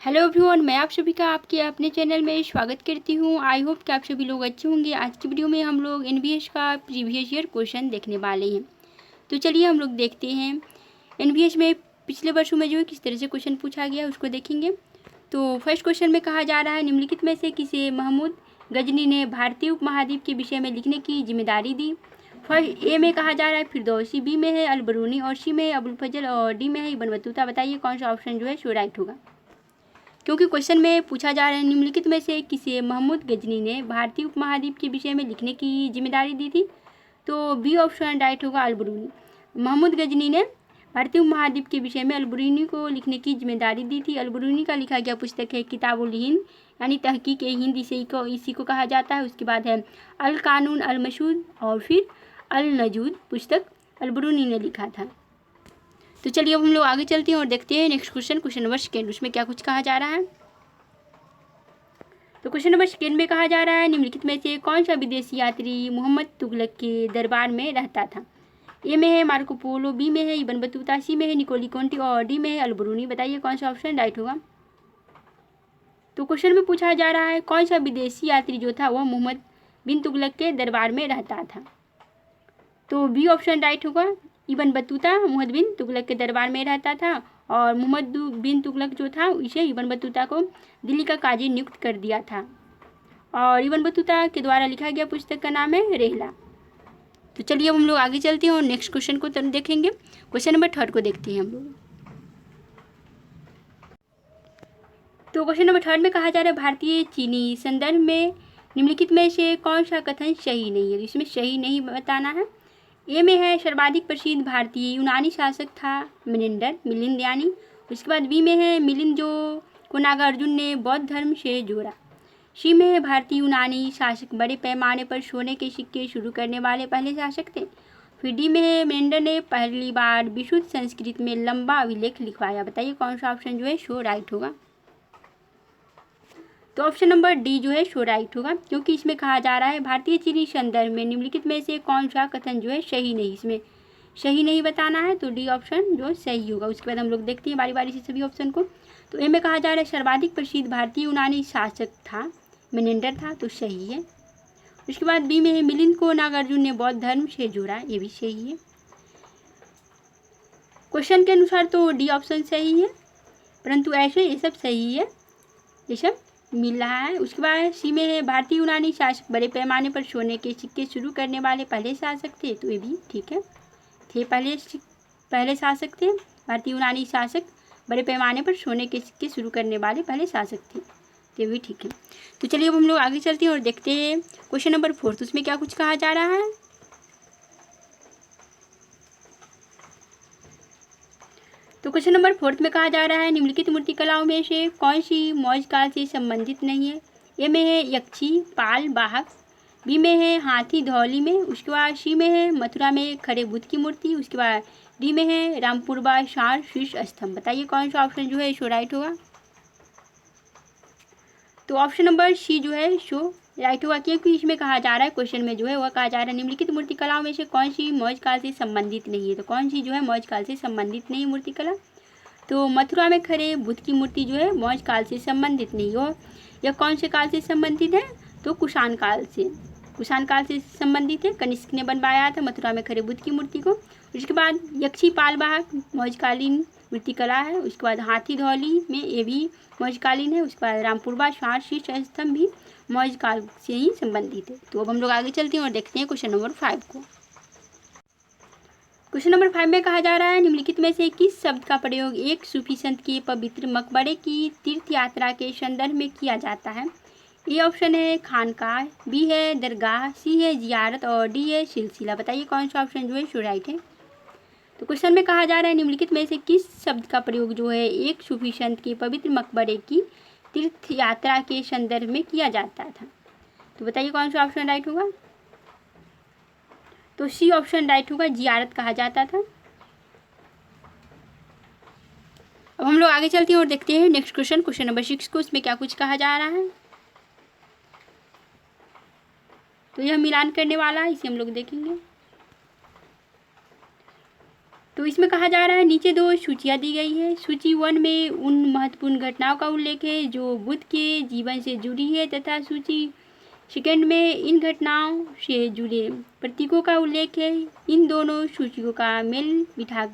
Hello everyone, मैं आप सभी का आपके अपने चैनल में स्वागत करती हूँ। आई होप कि आप सभी लोग अच्छे होंगे। आज की वीडियो में हम लोग एनवीएस का प्रीवियस ईयर क्वेश्चन देखने वाले हैं। तो चलिए हम लोग देखते हैं एनवीएस में पिछले वर्षों में जो है किस तरह से क्वेश्चन पूछा गया उसको देखेंगे। तो फर्स्ट क्वेश्चन में कहा जा रहा है, निम्नलिखित में से किसे महमूद गजनी ने भारतीय उपमहाद्वीप के विषय में लिखने की जिम्मेदारी दी। फर्स्ट ए में कहा जा रहा है फिरदौसी, बी में है अलबरूनी और सी में है अबुल फजल और डी में है इब्न बतूता। बताइए कौन सा ऑप्शन जो है सो राइट होगा। क्योंकि क्वेश्चन में पूछा जा रहा है निम्नलिखित में से किसे महमूद गजनी ने भारतीय उपमहाद्वीप के विषय में लिखने की जिम्मेदारी दी थी, तो बी ऑप्शन राइट होगा अलबरूनी। महमूद गजनी ने भारतीय उपमहाद्वीप के विषय में अलबरूनी को लिखने की जिम्मेदारी दी थी। अलबरूनी का लिखा गया पुस्तक है किताबुल हिंद यानी तहकीक हिंद, इसी को कहा जाता है। उसके बाद है अल कानून अल मसूद और फिर अल नजूद पुस्तक अलबरूनी ने लिखा था। तो चलिए अब हम लोग आगे चलते हैं और देखते हैं नेक्स्ट क्वेश्चन नंबर सेकेंड, उसमें क्या कुछ कहा जा रहा है। तो क्वेश्चन नंबर सेकेंड में कहा जा रहा है, निम्नलिखित में से कौन सा विदेशी यात्री मोहम्मद तुगलक के दरबार में रहता था। ए में है मार्को पोलो, बी में है इब्न बतूता, सी में है निकोली कोंटी और डी में है अलबरूनी। बताइए कौन सा ऑप्शन राइट होगा। तो क्वेश्चन में पूछा जा रहा है कौन सा विदेशी यात्री जो था वह मोहम्मद बिन तुगलक के दरबार में रहता था, तो बी ऑप्शन राइट होगा। इब्न बतूता मोहम्मद बिन तुगलक के दरबार में रहता था और मोहम्मद बिन तुगलक जो था इसे इब्न बतूता को दिल्ली का काजी नियुक्त कर दिया था और इब्न बतूता के द्वारा लिखा गया पुस्तक का नाम है रेहला। तो चलिए अब हम लोग आगे चलते हैं और नेक्स्ट क्वेश्चन को देखेंगे। क्वेश्चन नंबर थर्ड को देखते हैं हम लोग। तो क्वेश्चन नंबर थर्ड में कहा जा रहा है भारतीय चीनी संदर्भ में निम्नलिखित में से कौन सा कथन सही नहीं है। इसमें सही नहीं बताना है। ए में है सर्वाधिक प्रसिद्ध भारतीय यूनानी शासक था मिलिंद यानी। उसके बाद बी में है मिलिंद जो को नागार्जुन ने बौद्ध धर्म से जोड़ा। सी में है भारतीय यूनानी शासक बड़े पैमाने पर सोने के सिक्के शुरू करने वाले पहले शासक थे। फिर डी में है मेंढर ने पहली बार विशुद्ध संस्कृत में लंबा अभिलेख लिखवाया। बताइए कौन सा ऑप्शन जो है शो राइट होगा। तो ऑप्शन नंबर डी जो है शो राइट होगा, क्योंकि इसमें कहा जा रहा है भारतीय चीनी संदर्भ में निम्नलिखित में से कौन सा कथन जो है सही नहीं, इसमें सही नहीं बताना है, तो डी ऑप्शन जो सही होगा। उसके बाद हम लोग देखते हैं बारी बारी से सभी ऑप्शन को। तो ए में कहा जा रहा है सर्वाधिक प्रसिद्ध भारतीय यूनानी शासक था मेनेंडर था, तो सही है। उसके बाद बी में है मिलिंद को नागार्जुन ने बौद्ध धर्म से जोड़ा, ये भी सही है। क्वेश्चन के अनुसार तो डी ऑप्शन सही है, परंतु ऐसे ये सब सही है, ये सब मिल रहा है। उसके बाद सी में है भारतीय यूनानी शासक बड़े पैमाने पर सोने के सिक्के शुरू करने वाले पहले शासक थे, तो ये भी ठीक है, थे पहले शासक थे। भारतीय यूनानी शासक बड़े पैमाने पर सोने के सिक्के शुरू करने वाले पहले शासक थे, तो ये भी ठीक है। तो चलिए अब हम लोग आगे चलते हैं और देखते हैं क्वेश्चन नंबर फोर्थ, उसमें क्या कुछ कहा जा रहा है। तो क्वेश्चन नंबर फोर्थ में कहा जा रहा है निम्नलिखित मूर्तिकलाओं में से कौन सी मौर्य काल से संबंधित नहीं है। ए में है यक्षी पाल वाहक, बी में है हाथी धौली में, उसके बाद सी में है मथुरा में खड़े बुद्ध की मूर्ति, उसके बाद डी में है रामपुरबा शार शीर्ष स्तंभ। बताइए कौन सा ऑप्शन जो है शो राइट होगा। तो ऑप्शन नंबर सी जो है शो राइट होगा, क्योंकि इसमें कहा जा रहा है क्वेश्चन में जो है वह कहा जा रहा है निम्नलिखित मूर्तिकलाओं में से कौन सी मौर्य काल से संबंधित नहीं है, तो कौन सी जो है मौर्य काल से संबंधित नहीं है मूर्तिकला। तो मथुरा में खड़े बुद्ध की मूर्ति जो है मौर्य काल से संबंधित नहीं हो। यह कौन से काल से संबंधित है, तो कुषाण काल से संबंधित है। कनिष्क ने बनवाया था मथुरा में खड़े बुद्ध की मूर्ति को। उसके बाद यक्षी पालवाहक मौर्यकालीन मूर्तिकला है। उसके बाद हाथी धौली में ये भी मौर्यकालीन है। उसके बाद रामपुरबा शार शीर्ष स्तंभ भी मौर्य काल से ही संबंधित है। तो अब हम लोग आगे चलते हैं और देखते हैं क्वेश्चन नंबर 5 को। क्वेश्चन नंबर 5 में कहा जा रहा है निम्नलिखित में से किस शब्द का प्रयोग एक सूफी संत के पवित्र मकबरे की तीर्थ यात्रा के संदर्भ में किया जाता है। ए ऑप्शन है खानकाह, बी है दरगाह, सी है जियारत और डी है सिलसिला। बताइए कौन सा ऑप्शन जो है सो राइट है। तो क्वेश्चन में कहा जा रहा है निम्नलिखित में से किस शब्द का प्रयोग जो है एक सूफी संत के पवित्र मकबरे की तीर्थ यात्रा के संदर्भ में किया जाता था, तो बताइए कौन सा ऑप्शन राइट होगा। तो सी ऑप्शन राइट होगा, जियारत कहा जाता था। अब हम लोग आगे चलते हैं और देखते हैं नेक्स्ट क्वेश्चन नंबर 6 को, उसमें क्या कुछ कहा जा रहा है। तो यह मिलान करने वाला है, इसे हम लोग देखेंगे। तो इसमें कहा जा रहा है नीचे दो सूचियाँ दी गई है। सूची 1 में उन महत्वपूर्ण घटनाओं का उल्लेख है जो बुद्ध के जीवन से जुड़ी है, तथा सूची 2 में इन घटनाओं से जुड़े प्रतीकों का उल्लेख है। इन दोनों सूचियों का मेल बिठा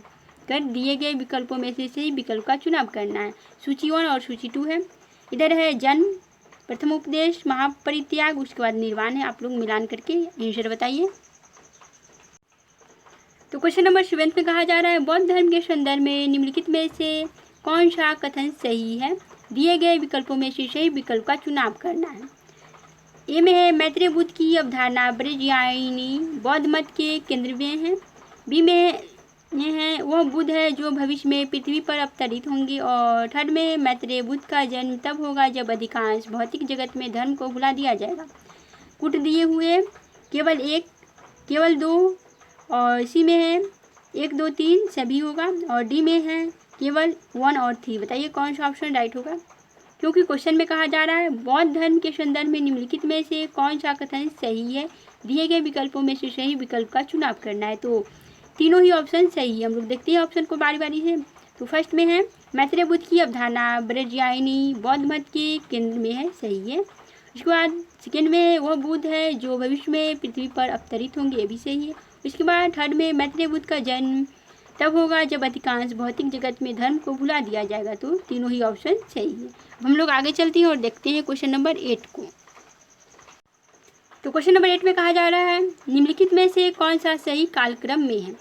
कर दिए गए विकल्पों में से सही विकल्प का चुनाव करना है। सूची 1 और सूची 2 है। इधर है जन्म, प्रथम उपदेश, महापरित्याग, उसके बाद निर्वाण है। आप लोग मिलान करके आंसर बताइए। तो क्वेश्चन नंबर 7 में कहा जा रहा है बौद्ध धर्म के संदर्भ में निम्नलिखित में से कौन सा कथन सही है? दिए गए विकल्पों में से सही विकल्प का चुनाव करना है। ए में है मैत्रेय बुद्ध की अवधारणा ब्रजयायनी बौद्ध मत के केंद्र में है। बी में ये है वह बुद्ध है जो भविष्य में पृथ्वी पर अवतरित होंगे। और थर्ड में मैत्रेय बुद्ध का जन्म तब होगा जब अधिकांश भौतिक जगत में धर्म को भुला दिया जाएगा। कुट दिए हुए केवल 1, केवल 2, और सी में है 1, 2, 3 सभी होगा। और डी में है केवल 1 और 3। बताइए कौन सा ऑप्शन राइट होगा? क्योंकि क्वेश्चन में कहा जा रहा है बौद्ध धर्म के संदर्भ में निम्नलिखित में से कौन सा कथन सही है? दिए गए विकल्पों में से सही विकल्प का चुनाव करना है। तो तीनों ही ऑप्शन सही है। हम लोग देखते हैं ऑप्शन को बारी बारी से। तो फर्स्ट में है मैत्रेय बुद्ध की अवधारणा ब्रजयायनी बौद्ध मत के केंद्र में है, सही है। उसके बाद सेकेंड में वह बुद्ध है जो भविष्य में पृथ्वी पर अवतरित होंगे, ये भी सही है। उसके बाद थर्ड में मैत्रेय बुद्ध का जन्म तब होगा जब अधिकांश भौतिक जगत में धर्म को भुला दिया जाएगा। तो तीनों ही ऑप्शन सही है। अब हम लोग आगे चलते हैं और देखते हैं क्वेश्चन नंबर 8 को। तो क्वेश्चन नंबर 8 में कहा जा रहा है निम्नलिखित में से कौन सा सही कालक्रम में है?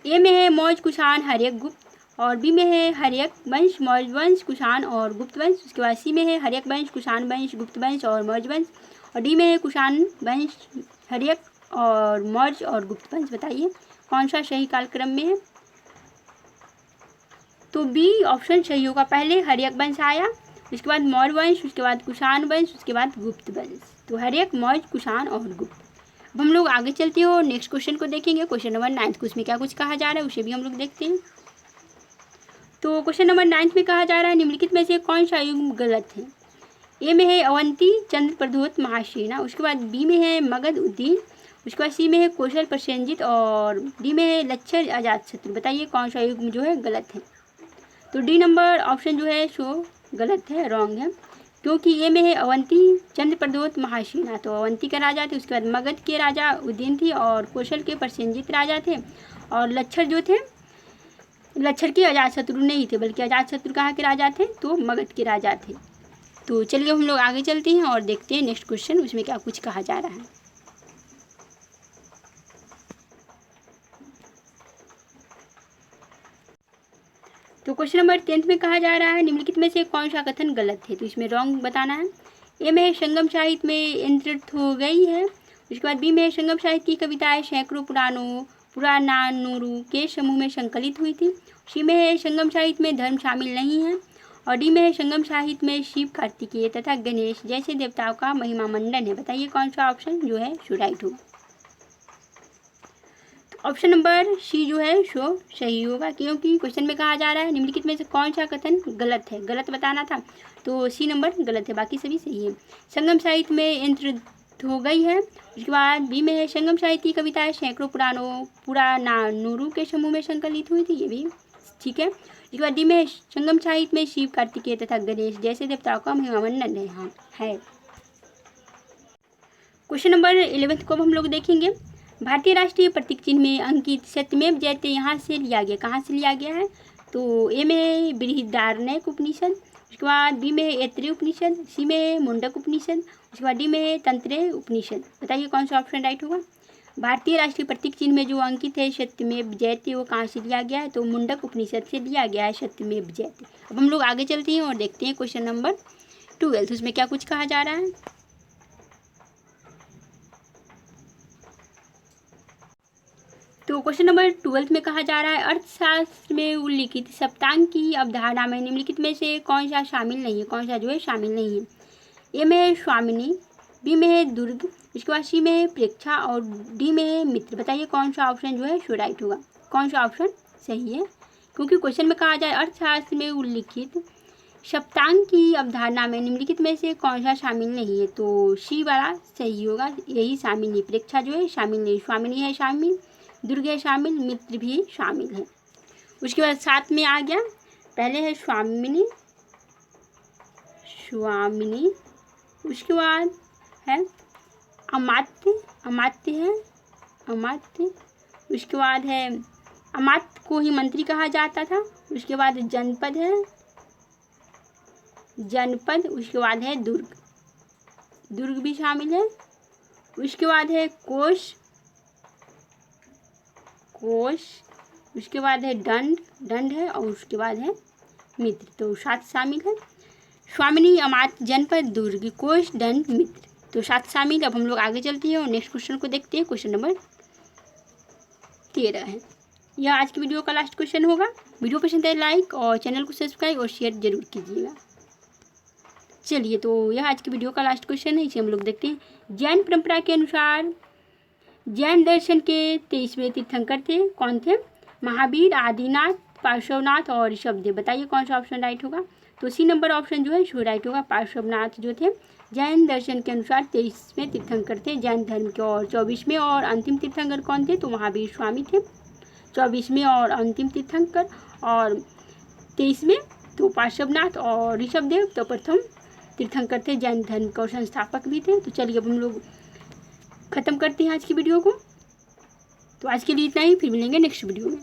ए में है मौर्य, कुषाण, हर्यक, गुप्त। और बी में है हर्यक वंश, मौर्य वंश, कुषाण और गुप्त वंश। उसके बाद सी में है हर्यक वंश, कुषाण वंश, गुप्त वंश और मौर्य वंश। और डी में है कुषाण वंश, हर्यक और मौर्य और गुप्त वंश। बताइए कौन सा सही कालक्रम में है? तो बी ऑप्शन सही होगा। पहले हर्यक वंश आया, उसके बाद मौर्य वंश, उसके बाद कुषाण वंश, उसके बाद गुप्त वंश। तो हर्यक, मौर्य, कुषाण और गुप्त। अब हम लोग आगे चलते हो नेक्स्ट क्वेश्चन को देखेंगे। क्वेश्चन नंबर 9 उसमें क्या कुछ कहा जा रहा है उसे भी हम लोग देखते हैं। तो क्वेश्चन नंबर 9 में कहा जा रहा है निम्नलिखित में से कौन सा युग गलत है? ए में है अवंती चंद्र प्रद्योत महासेना। उसके बाद बी में है मगध उद्दीन। उसके बाद सी में है कौशल प्रसेनजित। और डी में है लच्छर अजातशत्रु। बताइए कौन सा युग जो है गलत है? तो डी नंबर ऑप्शन जो है सो गलत है, रॉन्ग है। क्योंकि ए में है अवंती चंद्र प्रद्योत महासेना, तो अवंती के राजा थे। उसके बाद मगध के राजा उद्दीन थे और कौशल के प्रसेनजित राजा थे। और लच्छर जो थे, लच्छर के अजातशत्रु नहीं थे, बल्कि अजातशत्रु कहाँ के राजा थे? तो मगध के राजा थे। तो चलिए हम लोग आगे चलते हैं और देखते हैं नेक्स्ट क्वेश्चन उसमें क्या कुछ कहा जा रहा है। तो क्वेश्चन नंबर 10 में कहा जा रहा है निम्नलिखित में से कौन सा कथन गलत है? तो इसमें रॉन्ग बताना है। ए में संगम साहित्य में इंद्रित हो गई है। उसके बाद बी में संगम साहित्य की कविताएं सैकड़ों पुरानानुरु के समूह में संकलित हुई थी। सी में है संगम साहित्य में धर्म शामिल नहीं है। और डी में है संगम साहित्य में शिव, कार्तिकेय तथा गणेश जैसे देवताओं का महिमा मंडन है। बताइए कौन सा ऑप्शन जो है सो राइट होगा? ऑप्शन नंबर सी जो है सो सही होगा। क्योंकि क्वेश्चन में कहा जा रहा है निम्नलिखित में से कौन सा कथन गलत है, गलत बताना था। तो सी नंबर गलत है, बाकी सभी सही है। संगम साहित्य में इंद्र हो गई है। उसके बाद बी में है संगम साहित्य की कविताएं सैकड़ों पुरानानुरु के समूह में संकलित हुई थी, ये भी ठीक है। उसके बाद डी में संगम साहित्य में शिव, कार्तिकेय तथा गणेश जैसे देवताओं का महिमा मंडन है। हाँ है। क्वेश्चन नंबर 11 को हम लोग देखेंगे। भारतीय राष्ट्रीय प्रतीक चिन्ह में अंकित सत्यमेव जयते यहाँ से लिया गया, कहाँ से लिया गया है? तो ए में बृहदारण्यक उपनिषद। उसके बाद बी में ऐत्रेय उपनिषद। सी में मुंडक उपनिषद। उसके बाद डी में तंत्रेय उपनिषद। बताइए कौन सा ऑप्शन राइट होगा? भारतीय राष्ट्रीय प्रतीक चिन्ह में जो अंकित है सत्यमेव जयते वो कहाँ से लिया गया है? तो मुंडक उपनिषद से लिया गया है सत्यमेव जयते। अब हम लोग आगे चलते हैं और देखते हैं क्वेश्चन नंबर 12 उसमें क्या कुछ कहा जा रहा है। तो क्वेश्चन नंबर 12 में कहा जा रहा है अर्थशास्त्र में उल्लिखित सप्तांग की अवधारणा में निम्नलिखित में से कौन सा शामिल नहीं है? कौन सा जो है शामिल नहीं है? ए में है स्वामिनी, बी में है दुर्ग, उसके बाद सी में है प्रेक्षा और डी में है मित्र। बताइए कौन सा ऑप्शन जो है सो राइट होगा? कौन सा ऑप्शन सही है? क्योंकि क्वेश्चन में कहा जाए अर्थशास्त्र में उल्लिखित सप्तांग की अवधारणा में निम्नलिखित में से कौन सा शामिल नहीं है? तो सी वाला सही होगा, यही शामिल है। प्रेक्षा जो है शामिल नहीं, स्वामिनी है शामिल, दुर्ग है शामिल, मित्र भी शामिल है। उसके बाद 7 में आ गया, पहले है स्वामिनी, स्वामिनी। उसके बाद है अमात्य, अमात्य है, अमात्य। उसके बाद है अमात्य को ही मंत्री कहा जाता था। उसके बाद जनपद है, जनपद। उसके बाद है दुर्ग, दुर्ग भी शामिल है। उसके बाद है कोश, कोश। उसके बाद है दंड, दंड है। और उसके बाद है मित्र। तो 7 शामिल है, स्वामिनी, अमात्य, जनपद, दुर्ग, कोश, दंड, मित्र। तो 7 शामिल। अब हम लोग आगे चलते हैं और नेक्स्ट क्वेश्चन को देखते हैं। क्वेश्चन नंबर 13 है। यह आज की वीडियो का लास्ट क्वेश्चन होगा। वीडियो पसंद है लाइक और चैनल को सब्सक्राइब और शेयर जरूर कीजिएगा। चलिए, तो यह आज की वीडियो का लास्ट क्वेश्चन है, इसे हम लोग देखते हैं। जैन परंपरा के अनुसार जैन दर्शन के 23वें तीर्थंकर थे, कौन थे? महावीर, आदिनाथ, पार्श्वनाथ और ऋषभदेव। बताइए कौन सा ऑप्शन राइट होगा? तो सी नंबर ऑप्शन जो है सो राइट होगा। पार्श्वनाथ जो थे जैन दर्शन के अनुसार 23वें तीर्थंकर थे जैन धर्म के। और 24वें और अंतिम तीर्थंकर कौन थे? तो महावीर स्वामी थे 24वें और अंतिम तीर्थंकर। और 23वें तो पार्श्वनाथ और ऋषभदेव तो प्रथम तीर्थंकर थे जैन धर्म के और संस्थापक भी थे। तो चलिए अब हम लोग ख़त्म करते हैं आज की वीडियो को। तो आज के लिए इतना ही, फिर मिलेंगे नेक्स्ट वीडियो में।